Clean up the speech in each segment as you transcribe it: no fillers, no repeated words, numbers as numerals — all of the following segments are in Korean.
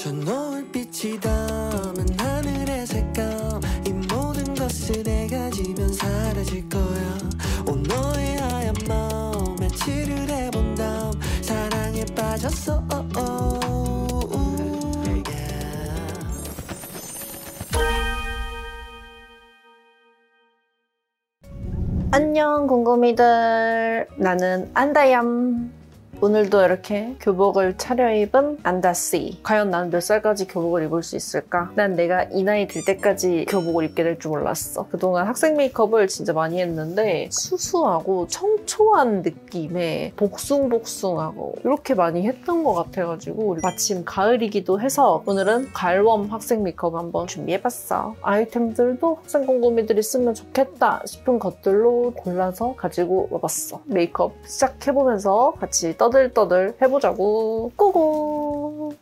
저 노을빛이 담은 하늘의 색감 이 모든 것을 내가 지면 사라질 거야. 오 너의 하얀 마음에 칠을 해본 다음 사랑에 빠졌어. 안녕 궁금이들, 나는 안다얌. 오늘도 이렇게 교복을 차려입은 안다씨. 과연 난 몇 살까지 교복을 입을 수 있을까? 난 내가 이 나이 들 때까지 교복을 입게 될 줄 몰랐어. 그동안 학생 메이크업을 진짜 많이 했는데 수수하고 청초한 느낌의 복숭복숭하고 이렇게 많이 했던 것 같아가지고 마침 가을이기도 해서 오늘은 가을웜 학생 메이크업 한번 준비해봤어. 아이템들도 학생 궁금이들이 쓰면 좋겠다 싶은 것들로 골라서 가지고 와봤어. 메이크업 시작해보면서 같이 떠들떠들 해보자고. 고고!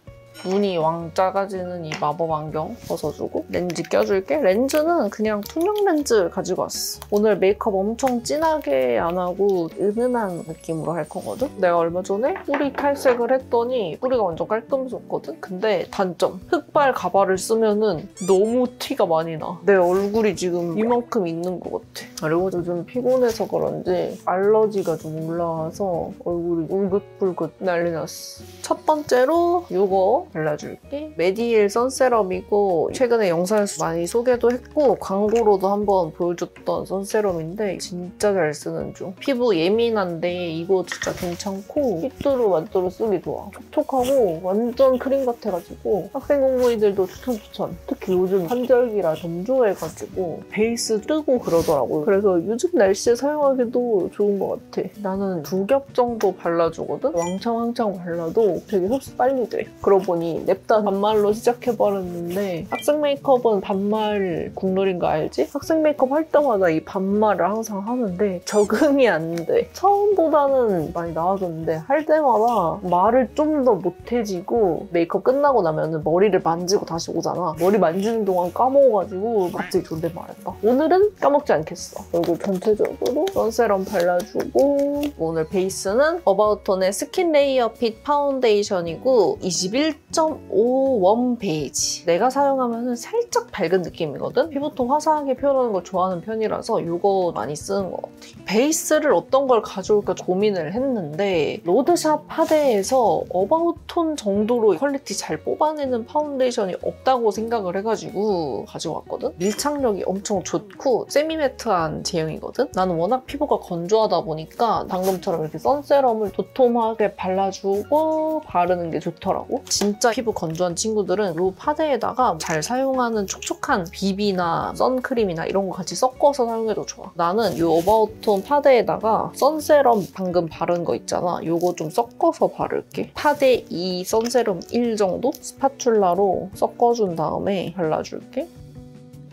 눈이 왕 작아지는 이 마법 안경 벗어주고 렌즈 껴줄게. 렌즈는 그냥 투명 렌즈 가지고 왔어. 오늘 메이크업 엄청 진하게 안 하고 은은한 느낌으로 할 거거든? 내가 얼마 전에 뿌리 탈색을 했더니 뿌리가 완전 깔끔해졌거든? 근데 단점, 흑발 가발을 쓰면은 너무 티가 많이 나. 내 얼굴이 지금 이만큼 있는 것 같아. 그리고 요즘 피곤해서 그런지 알러지가 좀 올라와서 얼굴이 울긋불긋 난리 났어. 첫 번째로 이거 발라줄게. 메디힐 선세럼이고 최근에 영상에서 많이 소개도 했고 광고로도 한번 보여줬던 선세럼인데 진짜 잘 쓰는 중. 피부 예민한데 이거 진짜 괜찮고 삐뚤어만뚤어 쓰기 좋아. 촉촉하고 완전 크림 같아가지고 학생 공부이들도 추천. 특히 요즘 환절기라 건조해가지고 베이스 뜨고 그러더라고요. 그래서 요즘 날씨에 사용하기도 좋은 것 같아. 나는 2겹 정도 발라주거든? 왕창 발라도 되게 흡수 빨리 돼. 그러고 보니 냅다 반말로 시작해버렸는데 학생 메이크업은 반말 국룰인 거 알지? 학생 메이크업 할 때마다 이 반말을 항상 하는데 적응이 안 돼. 처음보다는 많이 나아졌는데 할 때마다 말을 좀 더 못해지고 메이크업 끝나고 나면 머리를 만지고 다시 오잖아. 머리 만지는 동안 까먹어가지고 갑자기 존댓말했다. 오늘은 까먹지 않겠어. 얼굴 전체적으로 선세럼 발라주고 오늘 베이스는 어바웃톤의 스킨 레이어 핏 파운데이션이고 21.5 웜 베이지. 내가 사용하면 살짝 밝은 느낌이거든? 피부톤 화사하게 표현하는 걸 좋아하는 편이라서 이거 많이 쓰는 것 같아. 베이스를 어떤 걸 가져올까 고민을 했는데 로드샵 파데에서 어바웃톤 정도로 퀄리티 잘 뽑아내는 파운데이션이 없다고 생각을 해가지고 가져왔거든? 밀착력이 엄청 좋고 세미매트한 제형이거든? 나는 워낙 피부가 건조하다 보니까 방금처럼 이렇게 선세럼을 도톰하게 발라주고 바르는 게 좋더라고. 진짜 피부 건조한 친구들은 이 파데에다가 잘 사용하는 촉촉한 비비나 선크림이나 이런 거 같이 섞어서 사용해도 좋아. 나는 이 어바웃톤 파데에다가 선세럼 방금 바른 거 있잖아. 이거 좀 섞어서 바를게. 파데 2, 선세럼 1 정도 스파츌라로 섞어준 다음에 발라줄게.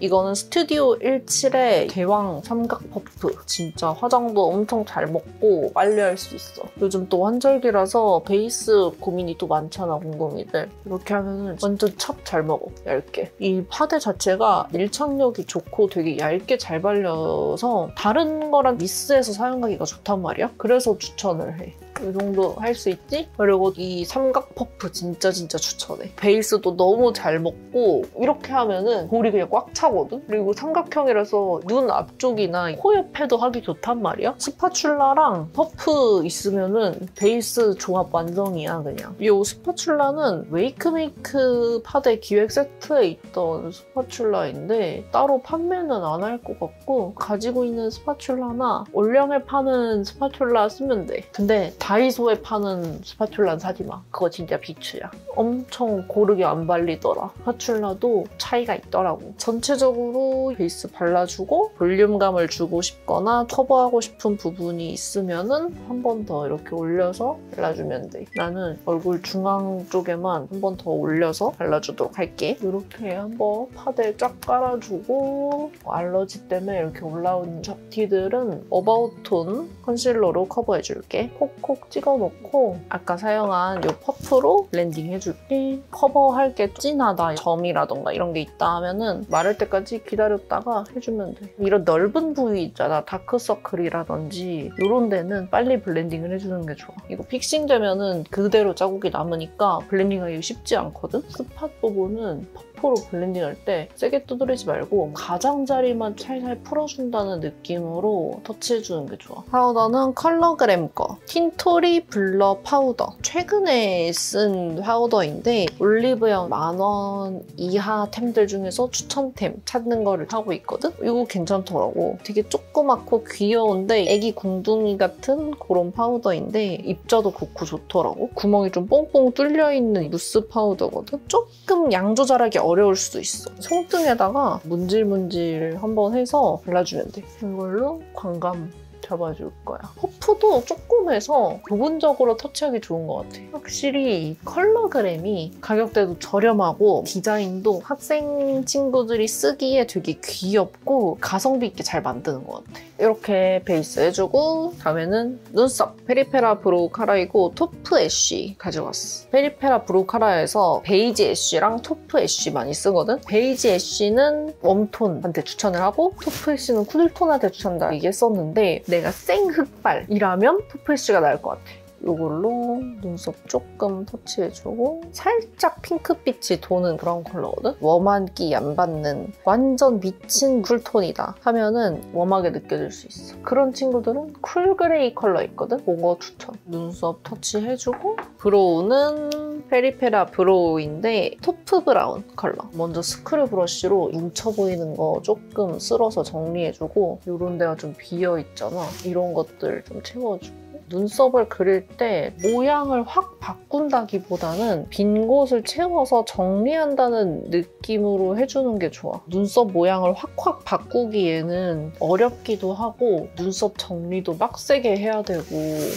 이거는 스튜디오 17의 대왕 삼각 퍼프. 진짜 화장도 엄청 잘 먹고 빨리 할 수 있어. 요즘 또 환절기라서 베이스 고민이 또 많잖아, 궁금이들. 이렇게 하면은 완전 찹 잘 먹어, 얇게. 이 파데 자체가 밀착력이 좋고 되게 얇게 잘 발려서 다른 거랑 믹스해서 사용하기가 좋단 말이야. 그래서 추천을 해. 이 정도 할 수 있지? 그리고 이 삼각 퍼프 진짜 추천해. 베이스도 너무 잘 먹고 이렇게 하면은 볼이 그냥 꽉 차거든? 그리고 삼각형이라서 눈 앞쪽이나 코 옆에도 하기 좋단 말이야? 스파츌라랑 퍼프 있으면은 베이스 조합 완성이야, 그냥. 이 스파츌라는 웨이크메이크 파데 기획 세트에 있던 스파츌라인데 따로 판매는 안 할 것 같고 가지고 있는 스파츌라나 올영에 파는 스파츌라 쓰면 돼. 근데 다이소에 파는 스파츌라는 사지 마. 그거 진짜 비추야. 엄청 고르게 안 발리더라. 스파츌라도 차이가 있더라고. 전체적으로 베이스 발라주고 볼륨감을 주고 싶거나 커버하고 싶은 부분이 있으면은 한 번 더 이렇게 올려서 발라주면 돼. 나는 얼굴 중앙 쪽에만 한 번 더 올려서 발라주도록 할게. 이렇게 한번 파데 쫙 깔아주고 알러지 때문에 이렇게 올라온 잡티들은 어바웃톤 컨실러로 커버해줄게. 콕콕 콕콕 찍어놓고 아까 사용한 이 퍼프로 블렌딩 해줄게. 커버할 게 진하다, 점이라던가 이런 게 있다 하면은 마를 때까지 기다렸다가 해주면 돼. 이런 넓은 부위 있잖아. 다크서클이라든지 이런 데는 빨리 블렌딩을 해주는 게 좋아. 이거 픽싱되면은 그대로 자국이 남으니까 블렌딩하기 쉽지 않거든? 스팟 부분은 퍼프로 블렌딩할 때 세게 두드리지 말고 가장자리만 살살 풀어준다는 느낌으로 터치해주는 게 좋아. 파우더는 컬러그램 거 틴토리 블러 파우더. 최근에 쓴 파우더인데 올리브영 10,000원 이하 템들 중에서 추천템 찾는 거를 하고 있거든? 이거 괜찮더라고. 되게 조그맣고 귀여운데 애기 궁둥이 같은 그런 파우더인데 입자도 좋고 좋더라고. 구멍이 좀 뽕뽕 뚫려있는 무스 파우더거든? 조금 양 조절하기 어려울 수도 있어. 손등에다가 문질문질 한번 해서 발라주면 돼. 이걸로 광감 잡아줄 거야. 퍼프도 조금 해서 부분적으로 터치하기 좋은 것 같아. 확실히 이 컬러그램이 가격대도 저렴하고 디자인도 학생 친구들이 쓰기에 되게 귀엽고 가성비 있게 잘 만드는 것 같아. 이렇게 베이스 해주고 다음에는 눈썹. 페리페라 브로우 카라이고 토프 애쉬 가져왔어. 페리페라 브로우 카라에서 베이지 애쉬랑 토프 애쉬 많이 쓰거든? 베이지 애쉬는 웜톤한테 추천을 하고 토프 애쉬는 쿨톤한테 추천한다 얘기했었는데 내가 생흑발이라면 토프 애쉬가 나을 것 같아. 이걸로 눈썹 조금 터치해주고 살짝 핑크빛이 도는 그런 컬러거든? 웜한기 안 받는 완전 미친 쿨톤이다 하면은 웜하게 느껴질 수 있어. 그런 친구들은 쿨그레이 컬러 있거든? 그거 추천. 눈썹 터치해주고 브로우는 페리페라 브로우인데 토프 브라운 컬러. 먼저 스크류 브러쉬로 뭉쳐 보이는 거 조금 쓸어서 정리해주고 이런 데가 좀 비어있잖아. 이런 것들 좀 채워주고 눈썹을 그릴 때 모양을 확 바꾼다기보다는 빈 곳을 채워서 정리한다는 느낌으로 해주는 게 좋아. 눈썹 모양을 확확 바꾸기에는 어렵기도 하고 눈썹 정리도 빡세게 해야 되고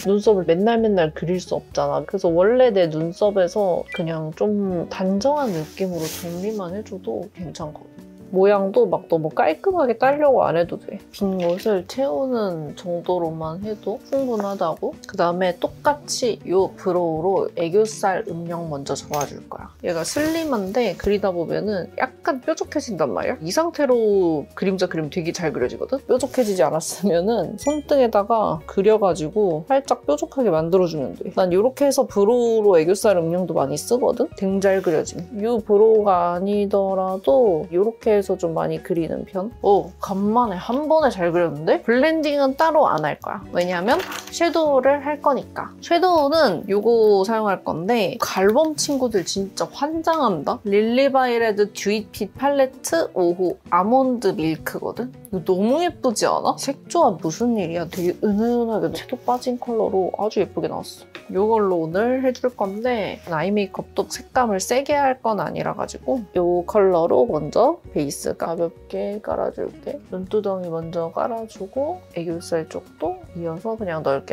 눈썹을 맨날 그릴 수 없잖아. 그래서 원래 내 눈썹에서 그냥 좀 단정한 느낌으로 정리만 해줘도 괜찮거든. 모양도 막 너무 깔끔하게 따려고 안 해도 돼. 빈 곳을 채우는 정도로만 해도 충분하다고. 그다음에 똑같이 이 브로우로 애교살 음영 먼저 잡아줄 거야. 얘가 슬림한데 그리다 보면은 약간 뾰족해진단 말이야. 이 상태로 그림자 그리면 되게 잘 그려지거든? 뾰족해지지 않았으면은 손등에다가 그려가지고 살짝 뾰족하게 만들어주면 돼. 난 이렇게 해서 브로우로 애교살 음영도 많이 쓰거든? 되게 잘 그려짐. 이 브로우가 아니더라도 이렇게 해서 좀 많이 그리는 편? 간만에 한 번에 잘 그렸는데? 블렌딩은 따로 안 할 거야. 왜냐면 섀도우를 할 거니까. 섀도우는 이거 사용할 건데 갈범 친구들 진짜 환장한다? 릴리바이레드 듀잇핏 팔레트 5호 아몬드 밀크거든? 이거 너무 예쁘지 않아? 색조합 무슨 일이야? 되게 은은하게 채도 빠진 컬러로 아주 예쁘게 나왔어. 이걸로 오늘 해줄 건데 아이 메이크업도 색감을 세게 할 건 아니라가지고 이 컬러로 먼저 베이스 가볍게 깔아줄게. 눈두덩이 먼저 깔아주고 애교살 쪽도 이어서 그냥 넓게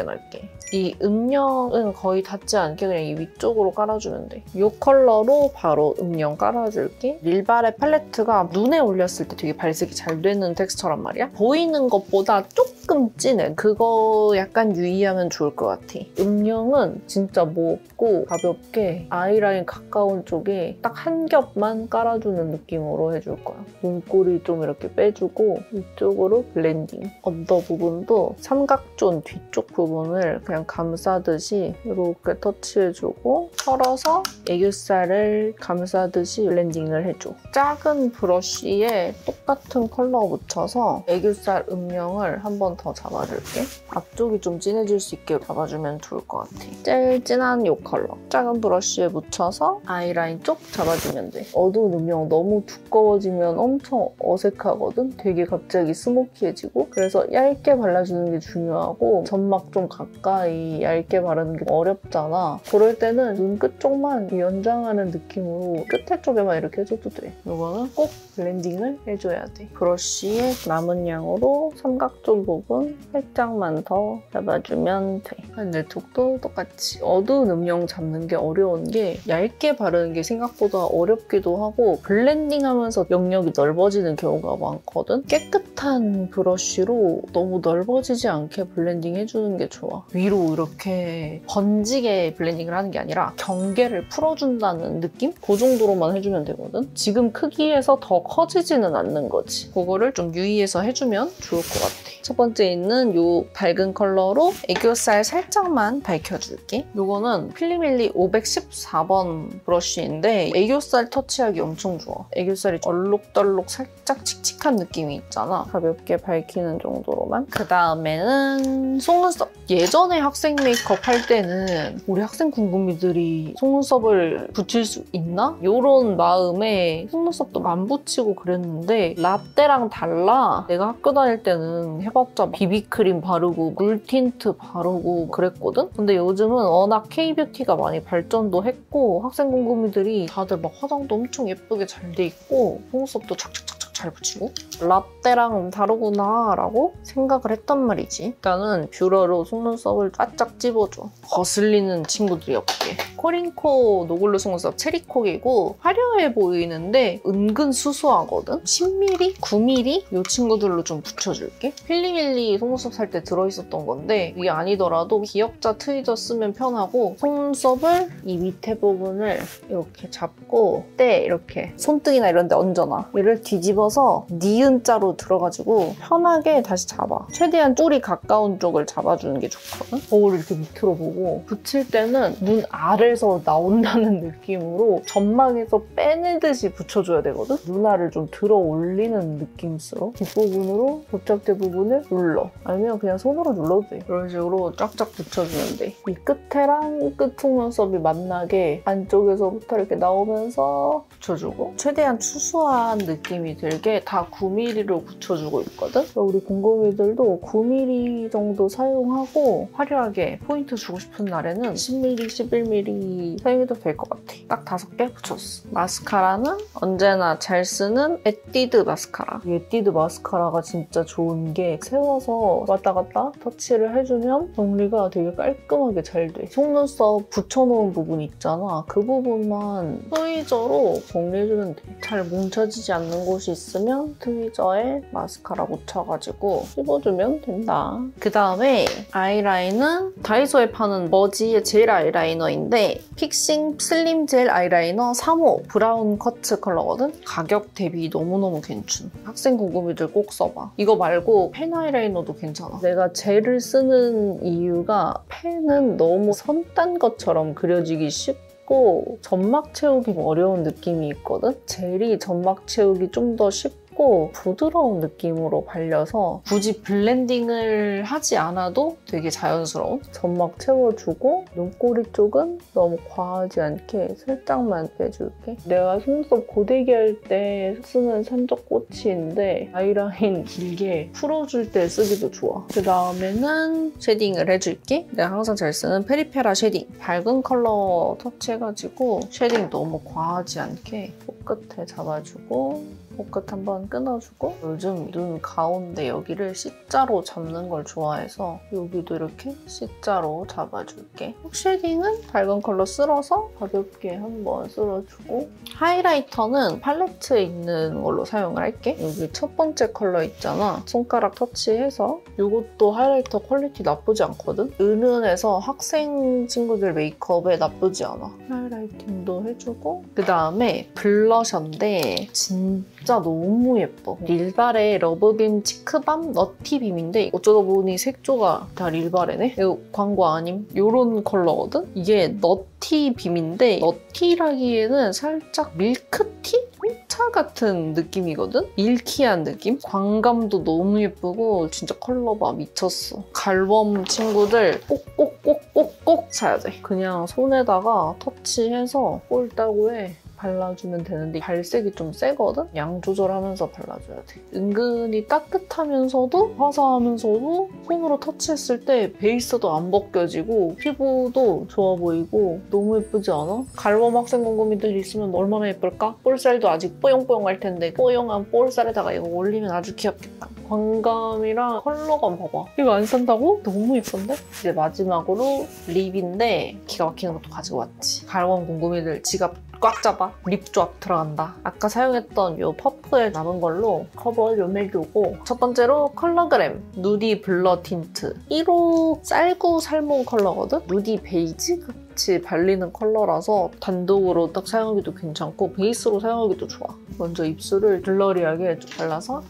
이 음영은 거의 닿지 않게 그냥 이 위쪽으로 깔아주면 돼. 이 컬러로 바로 음영 깔아줄게. 릴바레 팔레트가 눈에 올렸을 때 되게 발색이 잘 되는 텍스처란 말이야. 보이는 것보다 조금 진해. 그거 약간 유의하면 좋을 것 같아. 음영은 진짜 뭐 없고 가볍게 아이라인 가까운 쪽에 딱 한 겹만 깔아주는 느낌으로 해줄 거야. 눈꼬리 좀 이렇게 빼주고 이쪽으로 블렌딩. 언더 부분도 삼각존 뒤쪽 부분을 그냥 감싸듯이 이렇게 터치해주고 털어서 애교살을 감싸듯이 블렌딩을 해줘. 작은 브러쉬에 똑같은 컬러 묻혀서 애교살 음영을 한 번 더 잡아줄게. 앞쪽이 좀 진해질 수 있게 잡아주면 좋을 것 같아. 제일 진한 이 컬러. 작은 브러쉬에 묻혀서 아이라인 쪽 잡아주면 돼. 어두운 음영 너무 두꺼워지면 엄청 어색하거든? 되게 갑자기 스모키해지고 그래서 얇게 발라주는 게 중요하고 점막 좀 가까이 얇게 바르는 게 어렵잖아. 그럴 때는 눈끝 쪽만 연장하는 느낌으로 끝에 쪽에만 이렇게 해줘도 돼. 이거는 꼭 블렌딩을 해줘야 돼. 브러쉬에 남은 양으로 삼각존 부분 살짝만 더 잡아주면 돼. 핸들톡도 똑같이. 어두운 음영 잡는 게 어려운 게 얇게 바르는 게 생각보다 어렵기도 하고 블렌딩하면서 영역이 넓어지는 경우가 많거든? 깨끗한 브러쉬로 너무 넓어지지 않게 블렌딩 해주는 게 좋아. 위로 이렇게 번지게 블렌딩을 하는 게 아니라 경계를 풀어준다는 느낌? 그 정도로만 해주면 되거든? 지금 크기에서 더 커지지는 않는 거지. 그거를 좀 유의해서 해주면 좋을 것 같아. 첫 번째 있는 이 밝은 컬러로 애교살 살짝만 밝혀줄게. 이거는 필리밀리 514번 브러쉬인데 애교살 터치하기 엄청 좋아. 애교살이 얼룩덜룩 살짝 칙칙한 느낌이 있잖아. 가볍게 밝히는 정도로만. 그 다음에는 속눈썹. 예전에 학생 메이크업 할 때는 우리 학생 궁금이들이 속눈썹을 붙일 수 있나? 이런 마음에 속눈썹도 안 붙이고 그랬는데 라떼랑 달라. 내가 학교 다닐 때는 해봤자 비비크림 바르고 물틴트 바르고 그랬거든? 근데 요즘은 워낙 K뷰티가 많이 발전도 했고 학생 궁금이들이 다들 막 화장도 엄청 예쁘게 잘 돼 있고 속눈썹도 착착착착 잘 붙이고 라떼랑 다르구나 라고 생각을 했단 말이지. 일단은 뷰러로 속눈썹을 바짝 찝어줘. 거슬리는 친구들이 없게. 코링코 노글로 속눈썹 체리콕이고 화려해 보이는데 은근 수수하거든? 10mm? 9mm? 이 친구들로 좀 붙여줄게. 필리밀리 속눈썹 살 때 들어있었던 건데 이게 아니더라도 기역자 트위저 쓰면 편하고 속눈썹을 이 밑에 부분을 이렇게 잡고 이렇게 손등이나 이런 데 얹어놔. 얘를 뒤집어서 니은자로 들어가지고 편하게 다시 잡아. 최대한 뿔이 가까운 쪽을 잡아주는 게 좋거든? 거울을 이렇게 밑으로 보고 붙일 때는 눈 아래에서 나온다는 느낌으로 점막에서 빼내듯이 붙여줘야 되거든? 눈알을 좀 들어 올리는 느낌으로 뒷부분으로 접착제 부분을 눌러. 아니면 그냥 손으로 눌러도 돼. 이런 식으로 쫙쫙 붙여주면 돼. 이 끝에랑 끝 속눈썹이 만나게 안쪽에서부터 이렇게 나오면서 붙여주고 최대한 수수한 느낌이 들게 다 9mm로 붙여주고 있거든? 우리 공공이들도 9mm 정도 사용하고 화려하게 포인트 주고 싶은 날에는 10mm, 11mm 사용해도 될 것 같아. 딱 5개 붙였어. 마스카라는 언제나 잘 쓰는 에뛰드 마스카라. 이 에뛰드 마스카라가 진짜 좋은 게 세워서 왔다 갔다 터치를 해주면 정리가 되게 깔끔하게 잘 돼. 속눈썹 붙여놓은 부분 있잖아. 그 부분만 트위저로 정리해주면 돼. 잘 뭉쳐지지 않는 곳이 있으면 트위저에 마스카라 묻혀가지고 씹어주면 된다. 그 다음에 아이라인은 다이소에 파는 머지의 젤 아이라이너인데 픽싱 슬림 젤 아이라이너 3호 브라운 커트 컬러거든? 가격 대비 너무너무 괜찮. 학생 궁금이들 꼭 써봐. 이거 말고 펜 아이라이너도 괜찮아. 내가 젤을 쓰는 이유가 펜은 너무 선 딴 것처럼 그려지기 쉽고 점막 채우기 어려운 느낌이 있거든? 젤이 점막 채우기 좀 더 쉽고 부드러운 느낌으로 발려서 굳이 블렌딩을 하지 않아도 되게 자연스러운 점막 채워주고 눈꼬리 쪽은 너무 과하지 않게 살짝만 빼줄게. 내가 속눈썹 고데기 할 때 쓰는 산적꼬치인데 아이라인 길게 풀어줄 때 쓰기도 좋아. 그 다음에는 쉐딩을 해줄게. 내가 항상 잘 쓰는 페리페라 쉐딩. 밝은 컬러 터치해가지고 쉐딩 너무 과하지 않게 코끝에 잡아주고 코끝 한번 끊어주고 요즘 눈 가운데 여기를 C자로 잡는 걸 좋아해서 여기도 이렇게 C자로 잡아줄게. 쉐딩은 밝은 컬러 쓸어서 가볍게 한번 쓸어주고 하이라이터는 팔레트에 있는 걸로 사용을 할게. 여기 첫 번째 컬러 있잖아. 손가락 터치해서 이것도 하이라이터 퀄리티 나쁘지 않거든? 은은해서 학생 친구들 메이크업에 나쁘지 않아. 하이라이팅도 해주고 그 다음에 블러셔인데 진짜 너무 예뻐. 릴발의 러브빔 치크밤 너티빔인데 어쩌다 보니 색조가 다 릴발이네? 이거 광고 아님? 이런 컬러거든? 이게 너티빔인데 너티라기에는 살짝 밀크티? 홍차 같은 느낌이거든? 밀키한 느낌? 광감도 너무 예쁘고 진짜 컬러 봐 미쳤어. 갈웜 친구들 꼭꼭 사야 돼. 그냥 손에다가 터치해서 꼴따구에 발라주면 되는데 발색이 좀 세거든? 양 조절하면서 발라줘야 돼. 은근히 따뜻하면서도 화사하면서도 손으로 터치했을 때 베이스도 안 벗겨지고 피부도 좋아 보이고 너무 예쁘지 않아? 갈웜 학생 곰곰이들 있으면 얼마나 예쁠까? 볼살도 아직 뽀용뽀용 할 텐데 뽀용한 볼살에다가 이거 올리면 아주 귀엽겠다. 광감이랑 컬러감 봐봐. 이거 안 산다고? 너무 예쁜데? 이제 마지막으로 립인데 기가 막히는 것도 가지고 왔지. 갈웜 곰곰이들 지갑 꽉 잡아. 립 조합 들어간다. 아까 사용했던 이 퍼프에 남은 걸로 커버 좀 해주고 첫 번째로 컬러그램 누디 블러 틴트 1호 쌀구 살몬 컬러거든? 누디 베이지 같이 발리는 컬러라서 단독으로 딱 사용하기도 괜찮고 베이스로 사용하기도 좋아. 먼저 입술을 블러리하게 좀 발라서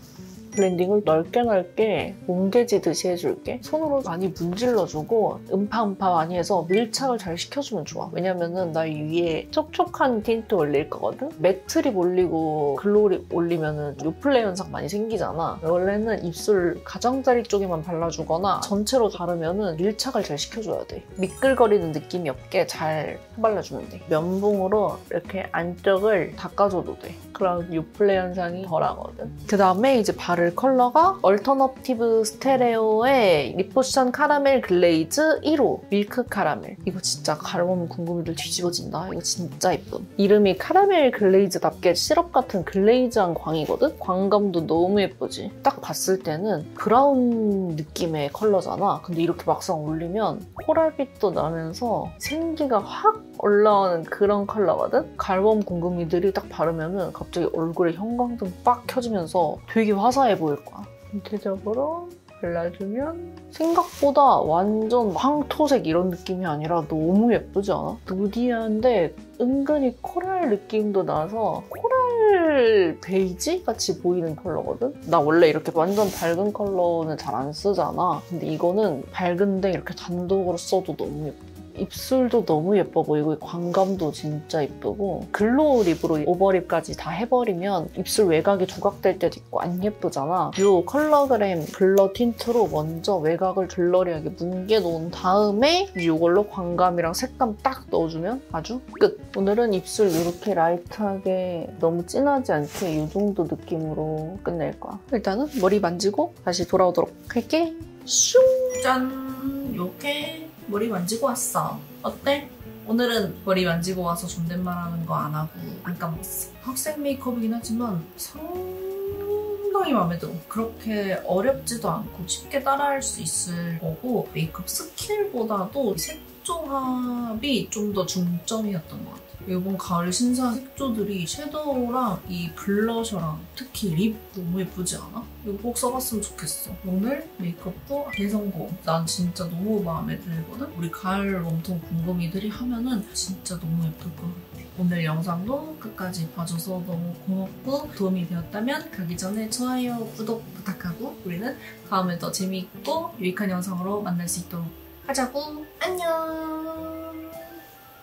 블렌딩을 넓게 뭉개지듯이 해줄게. 손으로 많이 문질러주고 음파 많이 해서 밀착을 잘 시켜주면 좋아. 왜냐면은 나 위에 촉촉한 틴트 올릴 거거든? 매트립 올리고 글로우립 올리면은 요플레 현상 많이 생기잖아. 원래는 입술 가장자리 쪽에만 발라주거나 전체로 바르면은 밀착을 잘 시켜줘야 돼. 미끌거리는 느낌이 없게 잘 발라주면 돼. 면봉으로 이렇게 안쪽을 닦아줘도 돼. 그럼 요플레 현상이 덜하거든. 그 다음에 이제 바를 컬러가 얼터너티브 스테레오의 리포션 카라멜 글레이즈 1호 밀크 카라멜. 이거 진짜 갈웜 궁금이들 뒤집어진다. 이거 진짜 예쁨. 이름이 카라멜 글레이즈답게 시럽 같은 글레이즈한 광이거든? 광감도 너무 예쁘지? 딱 봤을 때는 브라운 느낌의 컬러잖아. 근데 이렇게 막상 올리면 코랄빛도 나면서 생기가 확 올라오는 그런 컬러거든? 갈웜 궁금이들이 딱 바르면은 갑자기 얼굴에 형광등 빡 켜지면서 되게 화사해 보일 거야. 전체적으로 발라주면 생각보다 완전 황토색 이런 느낌이 아니라 너무 예쁘지 않아? 누디한데 은근히 코랄 느낌도 나서 코랄 베이지 같이 보이는 컬러거든? 나 원래 이렇게 완전 밝은 컬러는 잘 안 쓰잖아. 근데 이거는 밝은데 이렇게 단독으로 써도 너무 예뻐. 입술도 너무 예뻐 보이고 광감도 진짜 예쁘고 글로우 립으로 오버립까지 다 해버리면 입술 외곽이 조각될 때도 있고 안 예쁘잖아. 이 컬러그램 블러 틴트로 먼저 외곽을 블러리하게 뭉개놓은 다음에 이걸로 광감이랑 색감 딱 넣어주면 아주 끝! 오늘은 입술 이렇게 라이트하게 너무 진하지 않게 이 정도 느낌으로 끝낼 거야. 일단은 머리 만지고 다시 돌아오도록 할게. 슝! 짠! 이렇게 머리 만지고 왔어. 어때? 오늘은 머리 만지고 와서 존댓말 하는 거 안 하고 안 까먹었어. 학생 메이크업이긴 하지만 상당히 마음에 들어. 그렇게 어렵지도 않고 쉽게 따라할 수 있을 거고 메이크업 스킬보다도 색조합이 좀 더 중점이었던 것 같아. 이번 가을 신상 색조들이 섀도우랑 이 블러셔랑 특히 립 너무 예쁘지 않아? 이거 꼭 써봤으면 좋겠어. 오늘 메이크업도 대성공. 난 진짜 너무 마음에 들거든? 우리 가을 웜톤 궁금이들이 하면은 진짜 너무 예쁠 것 같아. 오늘 영상도 끝까지 봐줘서 너무 고맙고 도움이 되었다면 가기 전에 좋아요, 구독 부탁하고 우리는 다음에 더 재미있고 유익한 영상으로 만날 수 있도록 하자고. 안녕.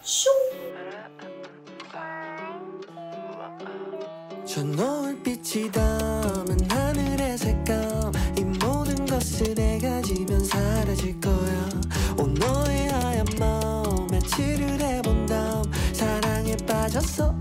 슝. 저 노을빛이 담은 하늘의 색감 이 모든 것을 내가 지면 사라질 거야. 오 너의 하얀 마음에 칠을 해본 다음 사랑에 빠졌어.